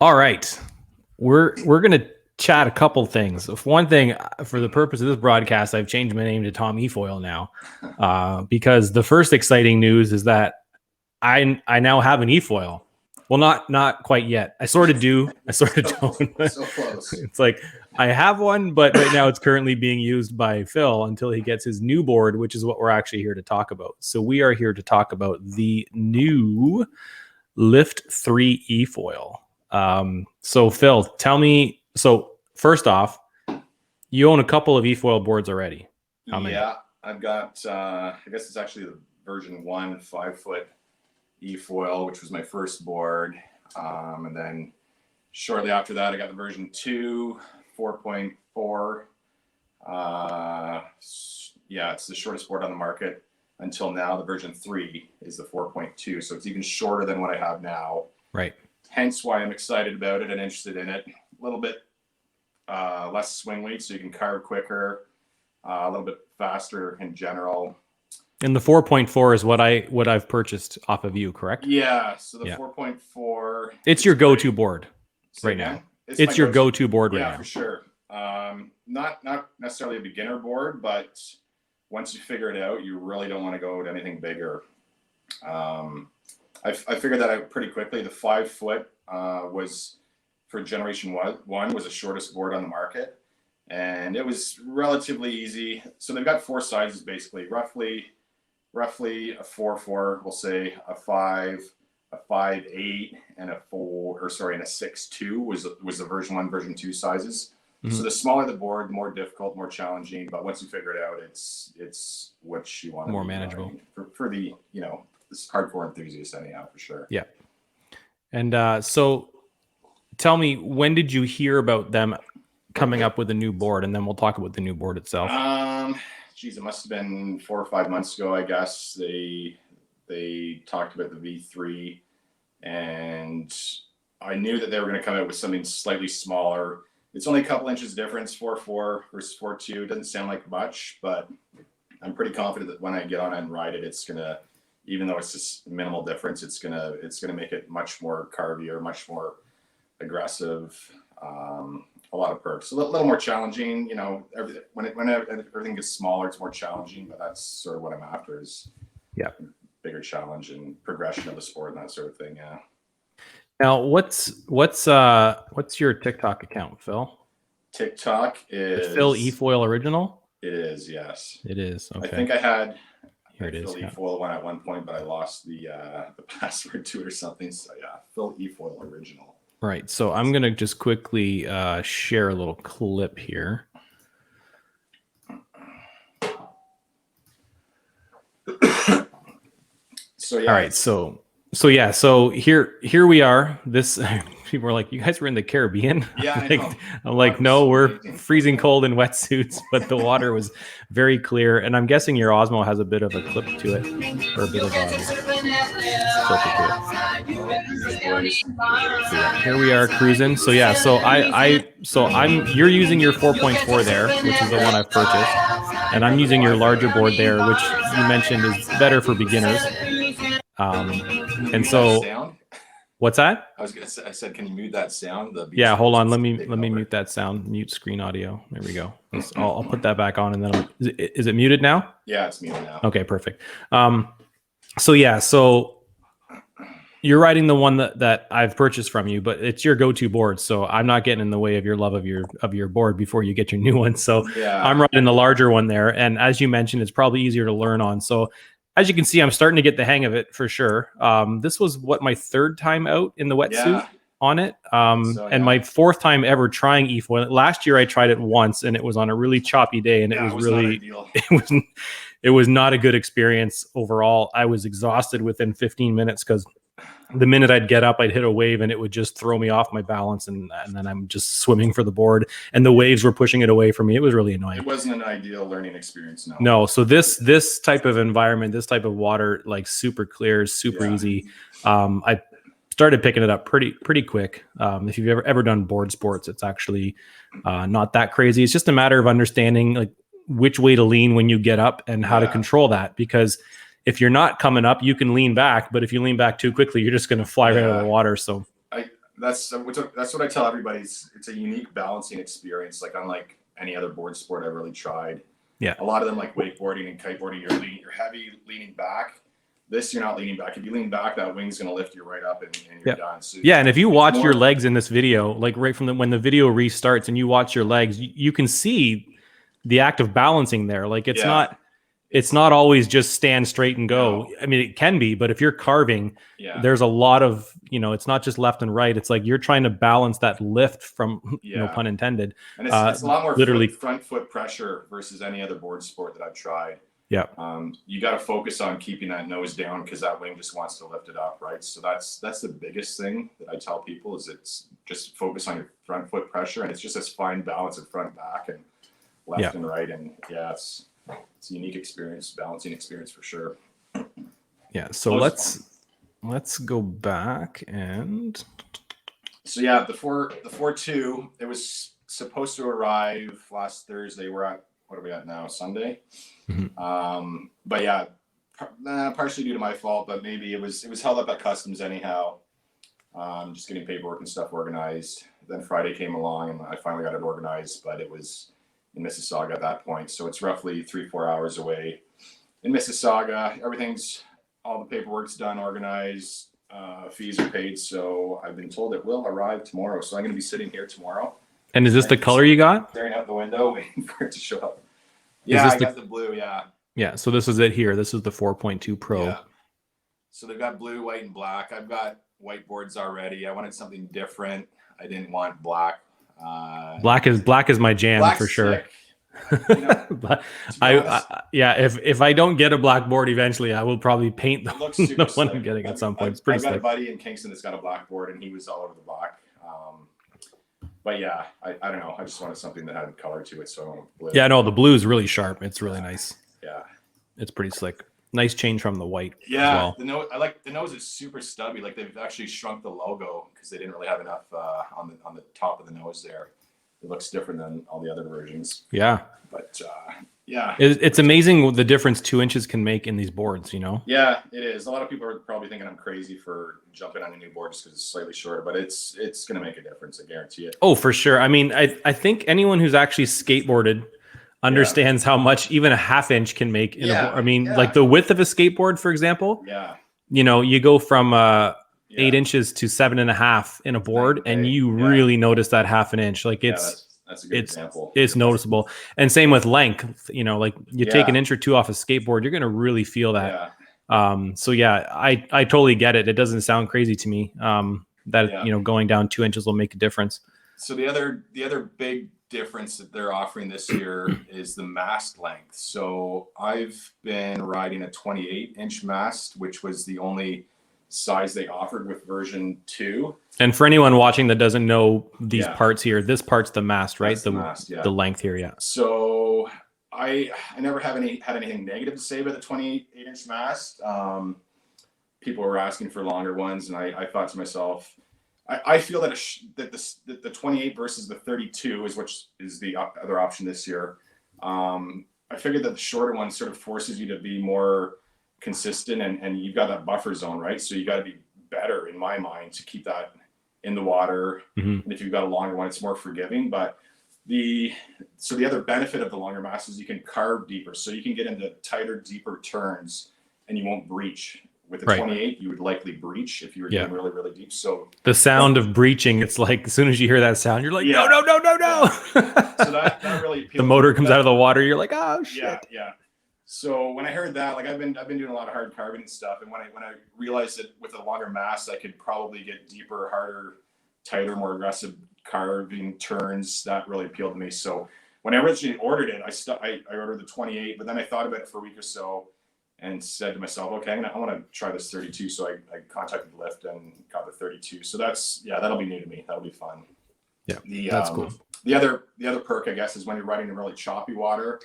All right. We're going to chat a couple things. One thing, for the purpose of this broadcast, I've changed my name to Tom Efoil now, because the first exciting news is that I now have an efoil. Well, not quite yet. I sort of do. I sort of don't. So close. It's like I have one, but right now it's currently being used by Phil until he gets his new board, which is what we're actually here to talk about. So we are here to talk about the new Lift 3 efoil. So Phil, tell me. So first off, you own a couple of efoil boards already. How many? Yeah, I've got. I guess it's actually the version 1 5-foot efoil, which was my first board, and then shortly after that, I got the version 2 4.4. Yeah, it's the shortest board on the market until now. The version 3 is the 4.2, so it's even shorter than what I have now. Right. Hence why I'm excited about it and interested in it. A little bit less swing weight, so you can carve quicker, a little bit faster in general. And the 4.4 is what I've purchased off of you, correct? Yeah. So the 4.4. It's your go-to board right now. It's your go-to board right now. Yeah, for sure. Not necessarily a beginner board, but once you figure it out, you really don't want to go to anything bigger. I figured that out pretty quickly. The 5-foot was for generation 1 was the shortest board on the market, and it was relatively easy. So they've got 4 sizes basically, roughly a 4.4, we'll say a 5, a 5.8, and a 6.2 was the version 1, version 2 sizes. Mm-hmm. So the smaller the board, the more difficult, more challenging. But once you figure it out, it's what you want. More manageable for the this hardcore enthusiast anyhow, for sure. Yeah. And so tell me, when did you hear about them coming up with a new board? And then we'll talk about the new board itself. Geez, it must have been 4 or 5 months ago, I guess. They talked about the V3, and I knew that they were going to come out with something slightly smaller. It's only a couple inches difference, 4.4 versus 4.2. It doesn't sound like much, but I'm pretty confident that when I get on and ride it, it's gonna, even though it's just minimal difference, it's gonna make it much more carvier, much more aggressive. A lot of perks, a little more challenging. When everything gets smaller, it's more challenging. But that's sort of what I'm after, is bigger challenge and progression of the sport and that sort of thing. Yeah. Now, what's your TikTok account, Phil? TikTok is Phil Efoil Original. It is, yes. It is. Okay. I think I had Here it is. Phil Efoil one at one point, but I lost the password to it or something. So yeah, Phil Efoil Original. Right. So I'm going to just quickly share a little clip here. So yeah. All right. So here we are. This people are like, you guys were in the Caribbean. Yeah. I'm like, no, we're freezing cold in wetsuits, but the water was very clear. And I'm guessing your Osmo has a bit of a clip to it, or a bit of filter to it. So here we are cruising. So yeah, you're using your 4.4 there, which is the one I've purchased, and I'm using your larger board there, which you mentioned is better for beginners. And so, what's that? I said, can you mute that sound? Yeah, hold on. Let me mute that sound. Mute screen audio. There we go. I'll put that back on, and then is it muted now? Yeah, it's muted now. Okay, perfect. So you're riding the one that I've purchased from you, but it's your go-to board. So I'm not getting in the way of your love of your board before you get your new one. So yeah. I'm riding the larger one there, and as you mentioned, it's probably easier to learn on. So as you can see, I'm starting to get the hang of it for sure. This was my 3rd time out in the wetsuit on it. And my 4th time ever trying efoil. Last year I tried it once, and it was on a really choppy day, and it was not a good experience overall. I was exhausted within 15 minutes because the minute I'd get up, I'd hit a wave and it would just throw me off my balance, and then I'm just swimming for the board, and the waves were pushing it away from me. It was really annoying. It wasn't an ideal learning experience. No. So this type of environment, this type of water, like super clear, super easy. I started picking it up pretty quick. If you've ever done board sports, it's actually not that crazy. It's just a matter of understanding like which way to lean when you get up and how to control that, because if you're not coming up, you can lean back, but if you lean back too quickly, you're just going to fly right out of the water. So that's what I tell everybody. It's a unique balancing experience, like unlike any other board sport I've really tried. Yeah. A lot of them, like wakeboarding and kiteboarding, you're heavy leaning back. This, you're not leaning back. If you lean back, that wing's going to lift you right up and you're done. So yeah, and if you watch your legs in this video, like right from when the video restarts and you watch your legs, you can see the act of balancing there. Like it's not always just stand straight and go. No. I mean, it can be, but if you're carving, there's a lot of, it's not just left and right. It's like you're trying to balance that lift from, no pun intended. And it's a lot more literally front foot pressure versus any other board sport that I've tried. Yeah. You got to focus on keeping that nose down because that wing just wants to lift it up, right? So that's the biggest thing that I tell people is it's just focus on your front foot pressure, and it's just this fine balance of front, back, and left and right. And it's a unique experience, balancing experience for sure. Yeah. So let's go back and. So yeah, the 4.2, it was supposed to arrive last Thursday. We're at, what are we at now? Sunday. Mm-hmm. But yeah, partially due to my fault, but maybe it was held up at customs anyhow. Just getting paperwork and stuff organized. Then Friday came along and I finally got it organized, but it was in Mississauga at that point. So it's roughly 3-4 hours away in Mississauga. All the paperwork's done, organized, fees are paid. So I've been told it will arrive tomorrow. So I'm going to be sitting here tomorrow. And is this the color you got? Staring out the window, waiting for it to show up. Yeah, I got the blue, Yeah, so this is it here. This is the 4.2 Pro. Yeah. So they've got blue, white, and black. I've got white boards already. I wanted something different. I didn't want black. Black is my jam for sure. If I don't get a black board eventually, I will probably paint the one I'm getting at some point. It's pretty I've got sick. a buddy in Kingston that's got a black board, and he was all over the black. But yeah, I don't know. I just wanted something that had color to it, so I went blue. Yeah, no, the blue is really sharp. It's really nice. Yeah, it's pretty slick. Nice change from the white. Yeah, as well. The nose. I like the nose is super stubby. Like they've actually shrunk the logo because they didn't really have enough on the top of the nose there. It looks different than all the other versions. Yeah, but yeah, it's amazing the difference 2 inches can make in these boards. Yeah, it is. A lot of people are probably thinking I'm crazy for jumping on a new board just because it's slightly shorter, but it's going to make a difference. I guarantee it. Oh, for sure. I mean, I think anyone who's actually skateboarded understands how much even a half inch can make. Like the width of a skateboard, for example. Yeah. You go from 8 inches to 7.5 in a board, and you really notice that half an inch. Like that's a good example. It's noticeable. And same with length. Like you take an inch or two off a skateboard, you're going to really feel that. So yeah, I totally get it. It doesn't sound crazy to me. Going down 2 inches will make a difference. So the other big difference that they're offering this year is the mast length. So I've been riding a 28-inch mast, which was the only size they offered with version 2. And for anyone watching that doesn't know these parts here, this part's the mast, right? That's the mast, the length here, yeah. So I never had anything negative to say about the 28-inch mast. People were asking for longer ones, and I thought to myself, I feel that the 28 versus the 32 which is the other option this year. I figured that the shorter one sort of forces you to be more consistent, and you've got that buffer zone, right? So you got to be better, in my mind, to keep that in the water. Mm-hmm. And if you've got a longer one, it's more forgiving. But the other benefit of the longer mast is you can carve deeper, so you can get into tighter, deeper turns, and you won't breach. With the 28, you would likely breach if you were doing really, really deep. So the sound of breaching, it's like as soon as you hear that sound, you're like, no. So that really the motor comes out of the water. You're like, oh shit. Yeah. So when I heard that, like I've been doing a lot of hard carving and stuff, and when I realized that with a longer mast, I could probably get deeper, harder, tighter, more aggressive carving turns, that really appealed to me. So when I originally ordered it, I ordered the 28, but then I thought about it for a week or so and said to myself, okay, I want to try this 32. So I contacted Lyft and got the 32. So that'll be new to me. That'll be fun. Yeah, that's cool. The other perk, I guess, is when you're riding in really choppy water,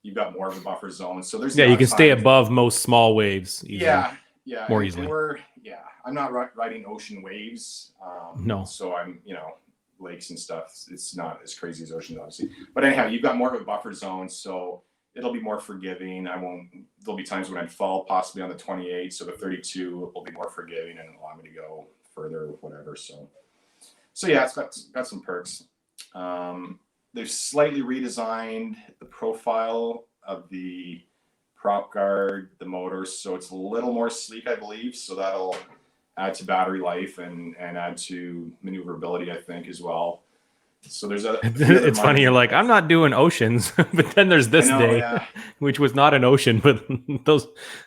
you've got more of a buffer zone. So there's you can stay above most small waves. Easily. Yeah, more easily. I'm not riding ocean waves. No. So I'm, lakes and stuff. It's not as crazy as oceans, obviously. But anyhow, you've got more of a buffer zone, so it'll be more forgiving. There'll be times when I'd fall possibly on the 28, so the 32 will be more forgiving and allow me to go further with whatever. So So yeah, it's got some perks. They've slightly redesigned the profile of the prop guard, the motors, so it's a little more sleek, I believe. So that'll add to battery life and add to maneuverability, I think, as well. So there's a it's funny, you're like, I'm not doing oceans, but then there's this day, yeah. which was not an ocean, but those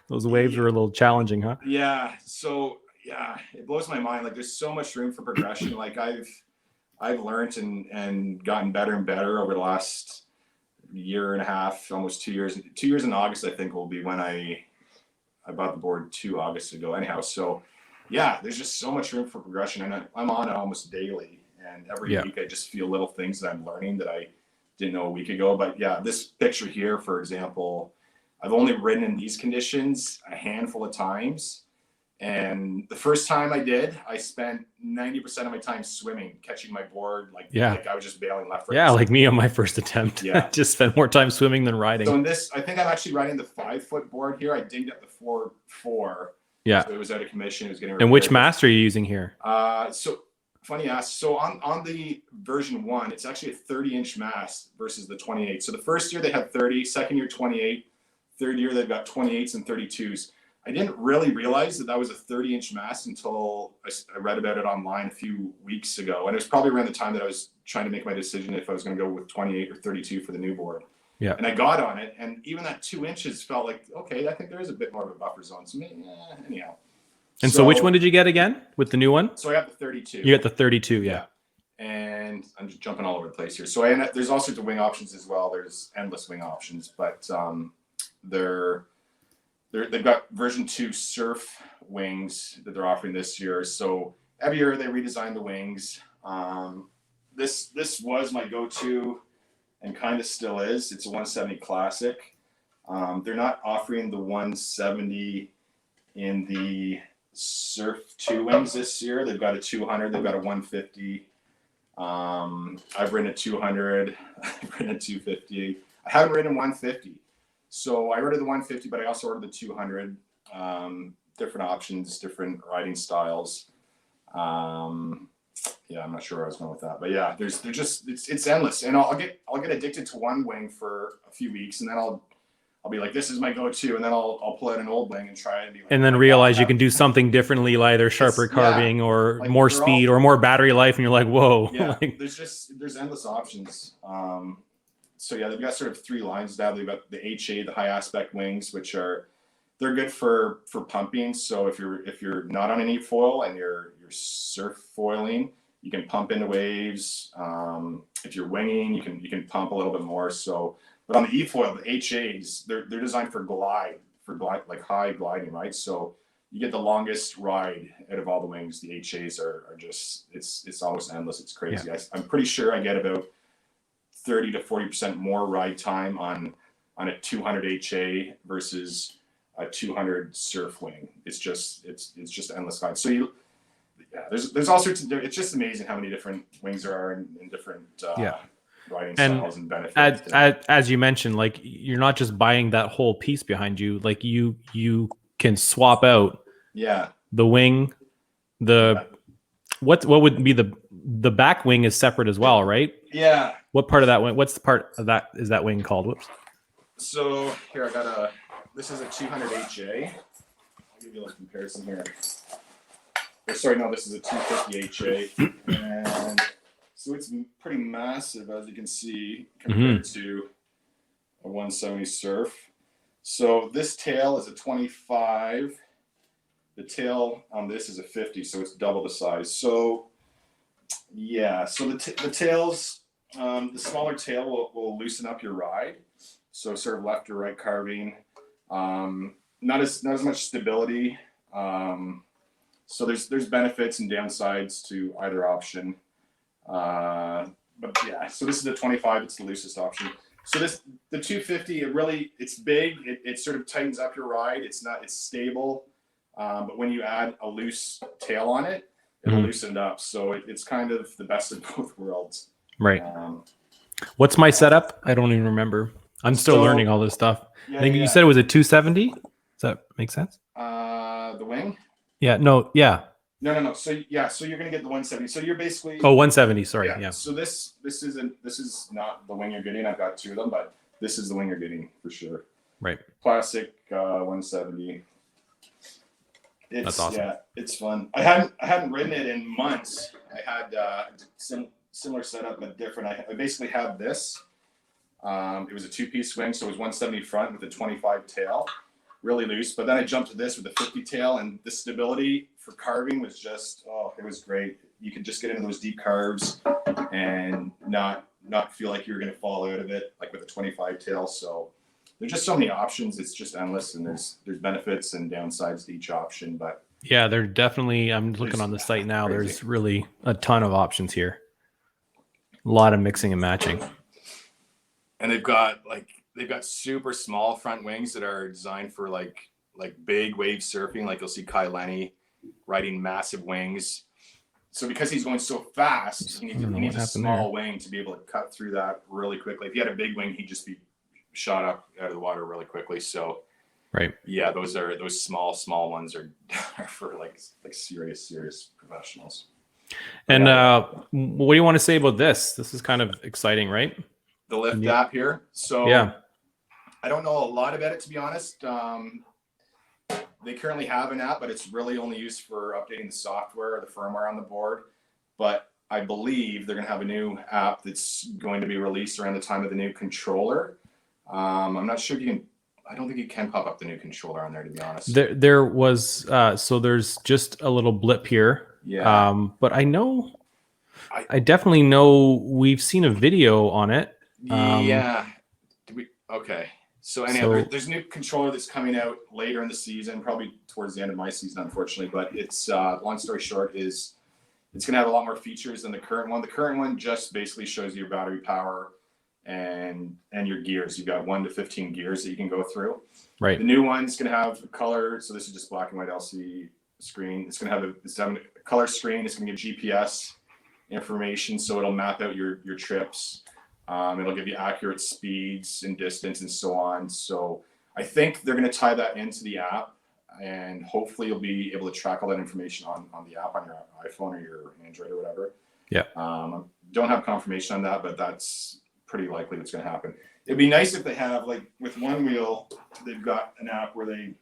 waves were a little challenging, huh? Yeah. So yeah, it blows my mind. Like there's so much room for progression. Like I've learned and gotten better and better over the last year and a half, almost 2 years. 2 years in August, I think, will be when I bought the board 2 August ago. Anyhow, so yeah, there's just so much room for progression, and I'm on it almost daily. And every week, I just feel little things that I'm learning that I didn't know a week ago. But yeah, this picture here, for example, I've only ridden in these conditions a handful of times. And the first time I did, I spent 90% of my time swimming, catching my board. Like I was just bailing left, right. Yeah, like me on my first attempt. Yeah, just spent more time swimming than riding. So in this, I think I'm actually riding the 5-foot board here. I dinged up the 4.4. Yeah. So it was out of commission. It was getting repaired. And which mast are you using here? So funny ask. So on the version 1, it's actually a 30-inch mast versus the 28. So the first year they had 30, second year 28, third year they've got 28s and 32s. I didn't really realize that was a 30-inch mast until I read about it online a few weeks ago. And it was probably around the time that I was trying to make my decision if I was going to go with 28 or 32 for the new board. Yeah. And I got on it, and even that 2 inches felt like, okay, I think there is a bit more of a buffer zone. So anyhow. And so which one did you get again with the new one? So I got the 32. You got the 32, yeah. And I'm just jumping all over the place here. So there's all sorts of wing options as well. There's endless wing options, but they've got version 2 surf wings that they're offering this year. So every year they redesign the wings. This was my go-to and kind of still is. It's a 170 Classic. They're not offering the 170 in the Surf 2 wings this year. They've got a 200, they've got a 150. I've ridden a 200, I've ridden a 250. I haven't ridden 150. So I ordered the 150, but I also ordered the 200. Different options, different riding styles. Yeah, I'm not sure where I was going with that, but yeah, it's endless. And I'll get addicted to one wing for a few weeks, and then I'll be like, this is my go-to, and then I'll pull out an old wing and try it, and be like, and then realize you can do something differently, either sharper carving or like more speed or more battery life, and you're like, whoa. Yeah, there's endless options. So yeah, they've got sort of 3 lines now. They've got the HA, the high aspect wings, which they're good for pumping. So if you're not on an e-foil and you're surf foiling, you can pump into waves. If you're winging, you can pump a little bit more. So, but on the e-foil, the HAs, they're designed for glide, like high gliding, right? So you get the longest ride out of all the wings. The HAs are just it's almost endless. It's crazy. Yeah. I'm pretty sure I get about 30 to 40% more ride time on a 200 HA versus a 200 surf wing. It's just endless ride. So there's all sorts of. It's just amazing how many different wings there are in different riding styles and benefits. As you mentioned, like you're not just buying that whole piece behind you. Like you can swap out. Yeah. The wing, what would be the back wing is separate as well, right? Yeah. What part of that wing? What's the part of that is that wing called? Whoops. So here this is a 200 HA. I'll give you a little comparison here. Sorry, no, this is a 250 HA, and so it's pretty massive, as you can see, compared to a 170 surf. So this tail is a 25. The tail on this is a 50, so it's double the size. So yeah, so the tails, the smaller tail will loosen up your ride. So sort of left or right carving, not as much stability. So there's benefits and downsides to either option. But yeah, so this is the 25. It's the loosest option. So the 250, it's big. It sort of tightens up your ride. It's stable. But when you add a loose tail on it, it'll loosen it up. So it's kind of the best of both worlds. Right. What's my setup? I don't even remember. I'm still learning all this stuff. Yeah, I think you said it was a 270. Does that make sense? The wing? Yeah. No. Yeah. No. So yeah, so you're gonna get the 170. So you're basically. Oh, 170. Sorry. Yeah. Yeah. So this is not the wing you're getting. I've got two of them, but this is the wing you're getting for sure. Right. Classic 170. That's awesome. Yeah, it's fun. I hadn't ridden it in months. I had similar setup but different. I basically had this. It was a two-piece wing, so it was 170 front with a 25 tail, really loose. But then I jumped to this with a 50 tail, and the stability for carving was just it was great. You could just get into those deep carves and not feel like you're going to fall out of it like with a 25 tail. So there's just so many options. It's just endless, and there's benefits and downsides to each option. But yeah, they're definitely. I'm looking on the site now. Crazy. There's really a ton of options here. A lot of mixing and matching. And they've got super small front wings that are designed for like big wave surfing. Like you'll see Kai Lenny riding massive wings. So because he's going so fast, he needs a small wing to be able to cut through that really quickly. If he had a big wing, he'd just be shot up out of the water really quickly. So right. Yeah, those small ones are for like serious professionals. And what do you want to say about this? This is kind of exciting, right? The Lift app here. So yeah, I don't know a lot about it, to be honest. They currently have an app, but it's really only used for updating the software or the firmware on the board. But I believe they're going to have a new app that's going to be released around the time of the new controller. I'm not sure if you can. I don't think you can pop up the new controller on there, to be honest. There was so there's just a little blip here. Yeah. But I definitely know we've seen a video on it. Yeah. Okay. So anyhow, there's a new controller that's coming out later in the season, probably towards the end of my season, unfortunately. But it's long story short is it's going to have a lot more features than the current one. The current one just basically shows you your battery power and your gears. You've got 1 to 15 gears that you can go through. Right. The new one's going to have color. So this is just black and white LCD screen. It's going to have a color screen. It's going to give GPS information, so it'll map out your trips. It'll give you accurate speeds and distance and so on. So I think they're going to tie that into the app, and hopefully you'll be able to track all that information on the app on your iPhone or your Android or whatever. Yeah. Don't have confirmation on that, but that's pretty likely what's going to happen. It'd be nice if they have, like with One Wheel, they've got an app where they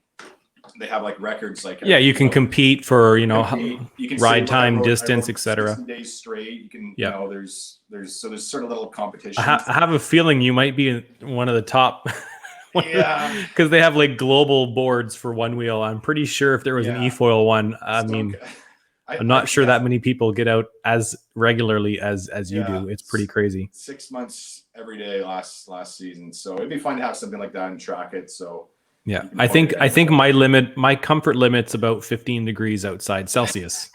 have like records, like you can compete for you can ride time, distance, etc. etc. Days straight, you can there's sort of little competition. I have a feeling you might be one of the top. Yeah, because they have like global boards for One Wheel. I'm pretty sure if there was an eFoil one, I'm not sure that many people get out as regularly as you do. It's pretty crazy. 6 months every day last season, so it'd be fun to have something like that and track it. So yeah, I think my comfort limit's about 15 degrees outside Celsius.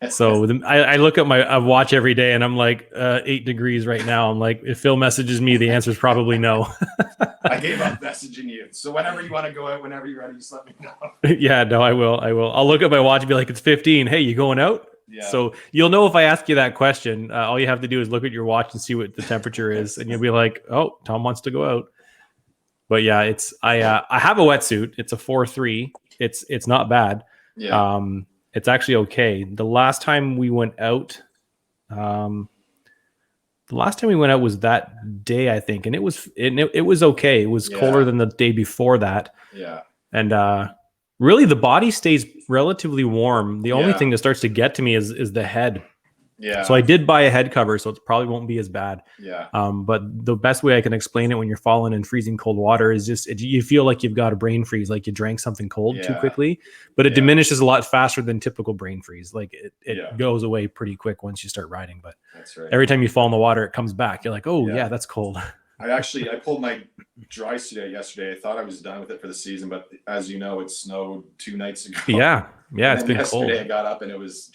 So I look at my watch every day and I'm like 8 degrees right now. I'm like, if Phil messages me, the answer is probably no. I gave up messaging you. So whenever you want to go out, whenever you're ready, just let me know. Yeah, no, I will. I'll look at my watch and be like, it's 15. Hey, you going out? Yeah. So you'll know if I ask you that question. All you have to do is look at your watch and see what the temperature is, and you'll be like, oh, Tom wants to go out. But yeah, I have a wetsuit. It's a 4.3. It's not bad. Yeah. It's actually okay. The last time we went out was that day, I think, and it was okay. It was colder than the day before that. Yeah. And really, the body stays relatively warm. The only thing that starts to get to me is the head. Yeah. So I did buy a head cover, so it probably won't be as bad. Yeah. But the best way I can explain it when you're falling in freezing cold water is just you feel like you've got a brain freeze, like you drank something cold too quickly. But it diminishes a lot faster than typical brain freeze. Like it goes away pretty quick once you start riding. But that's right. Every time you fall in the water, it comes back. You're like, oh yeah, that's cold. I pulled my dry suit out yesterday. I thought I was done with it for the season, but as you know, it snowed 2 nights ago. Yeah, it's been cold. Yesterday I got up and it was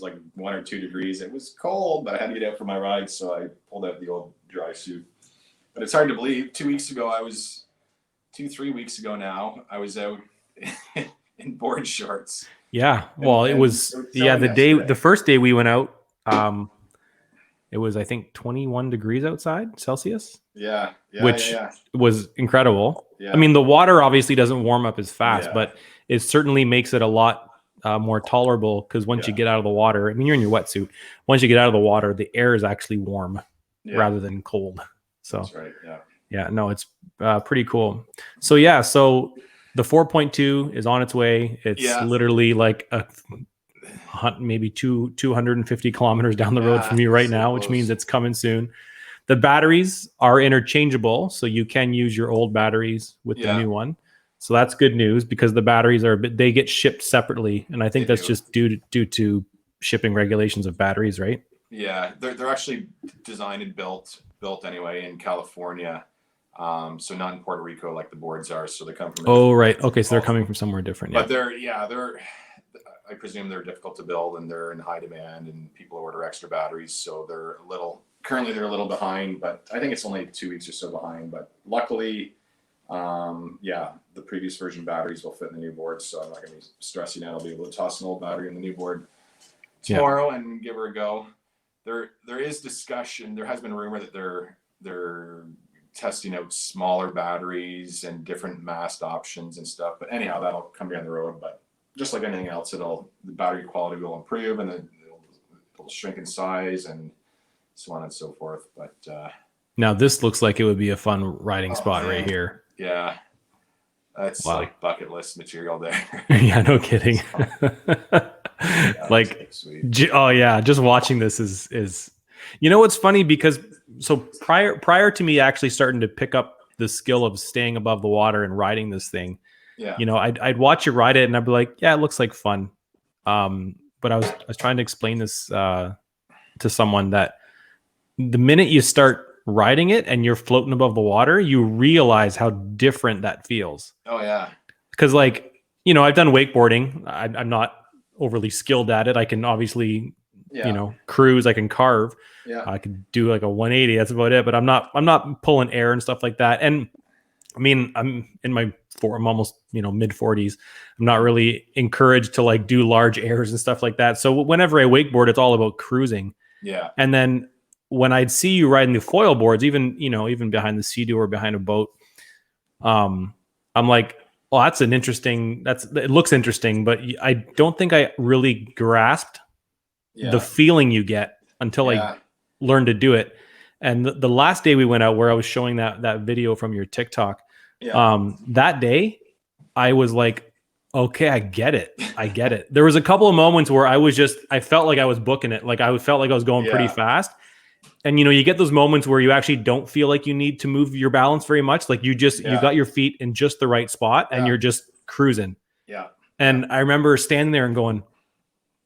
like 1 or 2 degrees. It was cold, but I had to get out for my ride, so I pulled out the old dry suit. But it's hard to believe. 3 weeks ago now, I was out in board shorts. Yeah, well, it was the first day we went out. It was, I think, 21 degrees outside Celsius. Which was incredible. Yeah. I mean, the water obviously doesn't warm up as fast, but it certainly makes it a lot more tolerable because once you Yeah. get out of the water, I mean, you're in your wetsuit. Once you get out of the water, the air is actually warm Yeah. rather than cold. So That's right. Yeah. yeah, no, it's pretty cool. So yeah, so the 4.2 is on its way. It's Yeah. literally like maybe 250 kilometers down the road Yeah, from you right so now, which close. means it's coming soon. The batteries are interchangeable, so you can use your old batteries with the Yeah. new one. So that's good news because the batteries they get shipped separately, and I think They that's do. just due to shipping regulations of batteries, right? Yeah, they're actually designed and built anyway in California, so not in Puerto Rico like the boards are. So they come from. Oh, right. Okay, so they're coming from somewhere different. Yeah. But they're. I presume they're difficult to build and they're in high demand and people order extra batteries, so they're currently they're a little behind, but I think it's only 2 weeks or so behind. But luckily, the previous version batteries will fit in the new board, so I'm not going to be stressing out. I'll be able to toss an old battery in the new board tomorrow and give her a go. There is discussion. There has been a rumor that they're testing out smaller batteries and different mast options and stuff. But anyhow, that'll come down the road. But just like anything else, the battery quality will improve and then it'll shrink in size and so on and so forth. But now this looks like it would be a fun riding spot right here. Yeah, that's like bucket list material there. Yeah, no kidding. Like, oh yeah, just watching this is you know what's funny, because so prior to me actually starting to pick up the skill of staying above the water and riding this thing, you know, I'd watch you ride it and I'd be like, yeah, it looks like fun. But I was trying to explain this to someone that the minute you start riding it and you're floating above the water, you realize how different that feels. Oh yeah. Because like, you know, I've done wakeboarding. I'm not overly skilled at it. I can obviously, you know, cruise, I can carve. Yeah. I could do like a 180. That's about it. But I'm not pulling air and stuff like that. And I mean, I'm almost, you know, mid 40s. I'm not really encouraged to like do large airs and stuff like that. So whenever I wakeboard, it's all about cruising. Yeah. And then when I'd see you riding the foil boards, even behind the Sea-Doo or behind a boat, I'm like, well, it looks interesting, but I don't think I really grasped the feeling you get until I learned to do it. And the last day we went out, where I was showing that video from your TikTok, that day I was like, okay, I get it. There was a couple of moments where I felt like I was booking it. Like I felt like I was going pretty fast. And, you know, you get those moments where you actually don't feel like you need to move your balance very much. Like you got your feet in just the right spot and you're just cruising. Yeah. And I remember standing there and going,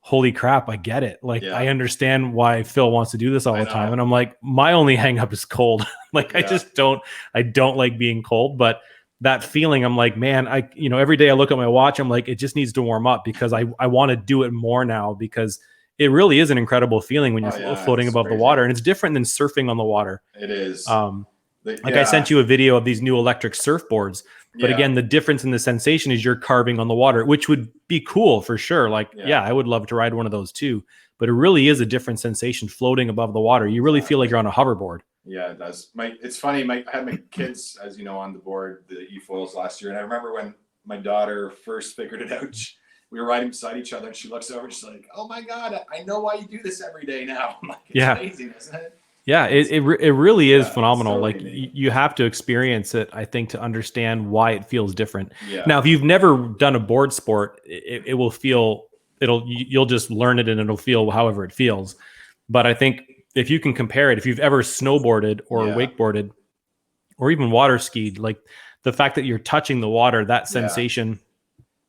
holy crap, I get it. Like, I understand why Phil wants to do this all the time. And I'm like, my only hang up is cold. Like, I don't like being cold, but that feeling, I'm like, man, every day I look at my watch, I'm like, it just needs to warm up because I want to do it more now, because it really is an incredible feeling when you're floating above the water, and it's different than surfing on the water. It is. I sent you a video of these new electric surfboards, but again, the difference in the sensation is you're carving on the water, which would be cool for sure. Like, I would love to ride one of those too, but it really is a different sensation floating above the water. You really feel like you're on a hoverboard. Yeah, it does. It's funny. I had my kids, as you know, on the board, the eFoils last year, and I remember when my daughter first figured it out. We were riding beside each other, and she looks over and she's like, "Oh my God, I know why you do this every day now." I'm like, it's amazing, isn't it? Yeah, it really is phenomenal. So like you have to experience it, I think, to understand why it feels different. Yeah. Now, if you've never done a board sport, you'll just learn it and it'll feel however it feels. But I think if you can compare it, if you've ever snowboarded or wakeboarded or even water skied, like the fact that you're touching the water, that sensation,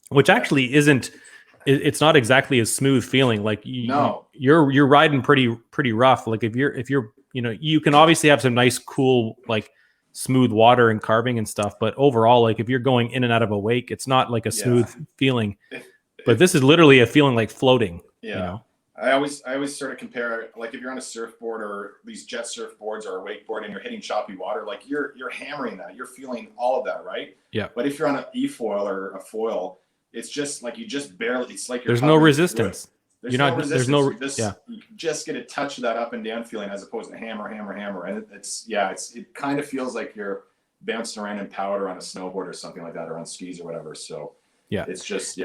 which actually it's not exactly a smooth feeling. Like you're riding pretty rough. Like if you're you can obviously have some nice, cool, like smooth water and carving and stuff, but overall, like if you're going in and out of a wake, it's not like a smooth feeling. But this is literally a feeling like floating. Yeah. You know? I always sort of compare, like if you're on a surfboard or these jet surfboards or a wakeboard and you're hitting choppy water, like you're hammering that, you're feeling all of that, right? Yeah. But if you're on an e-foil or a foil, it's just like you just barely. It's like there's no resistance. You just get a touch of that up and down feeling as opposed to hammer, and it kind of feels like you're bouncing around in powder on a snowboard or something like that, or on skis or whatever. So it's just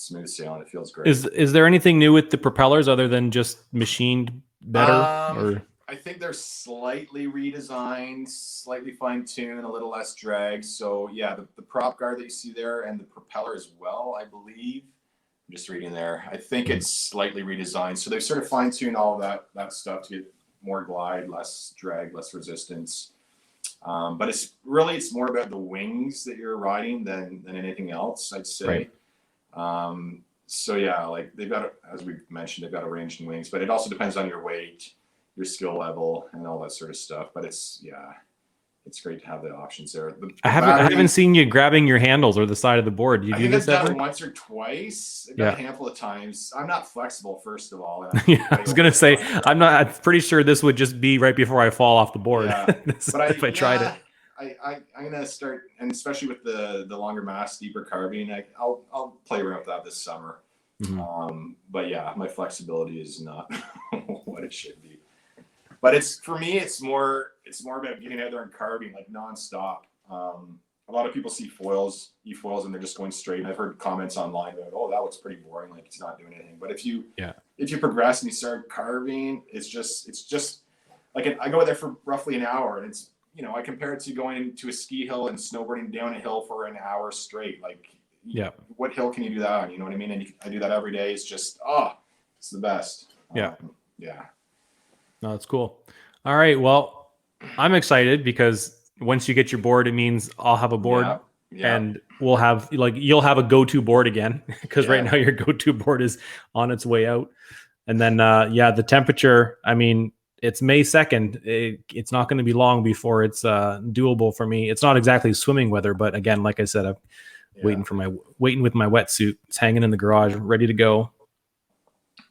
smooth sailing. It feels great. Is there anything new with the propellers other than just machined better? Or I think they're slightly redesigned, slightly fine-tuned, a little less drag. So yeah, the prop guard that you see there and the propeller as well, I believe. I'm just reading there. I think it's slightly redesigned. So they've sort of fine-tuned all of that stuff to get more glide, less drag, less resistance. But it's more about the wings that you're riding than anything else, I'd say. Right. So yeah, like they've got, as we mentioned, they've got arranged in wings, but it also depends on your weight, your skill level, and all that sort of stuff. But it's great to have the options there. I haven't seen you grabbing your handles or the side of the board. You do this I've ever? done it once or twice. I've done a handful of times. I'm not flexible, first of all. Yeah, I was gonna say I'm pretty sure this would just be right before I fall off the board. Yeah. But if I tried it. I'm gonna start, and especially with the longer mast, deeper carbine, I'll play around with that this summer. Mm-hmm. But yeah, my flexibility is not what it should be. But for me, it's more about getting out there and carbine like nonstop. A lot of people see e-foils, and they're just going straight. And I've heard comments online about, oh, that looks pretty boring, like it's not doing anything. But if you progress and you start carving, it's just like I go there for roughly an hour, and it's, I compare it to going to a ski hill and snowboarding down a hill for an hour straight. Like, what hill can you do that on? You know what I mean? And I do that every day. It's just, it's the best. Yeah. Yeah. No, that's cool. All right. Well, I'm excited because once you get your board, it means I'll have a board and we'll have you'll have a go-to board again, because right now your go-to board is on its way out. And then, the temperature, I mean, it's May 2nd. It's not going to be long before it's doable for me. It's not exactly swimming weather, but again, like I said, I'm waiting with my wetsuit. It's hanging in the garage, ready to go.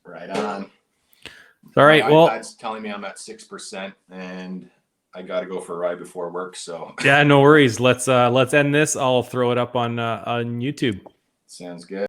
Right on. All right. Well, iPad's telling me I'm at 6%, and I got to go for a ride before work. So yeah, no worries. Let's end this. I'll throw it up on YouTube. Sounds good.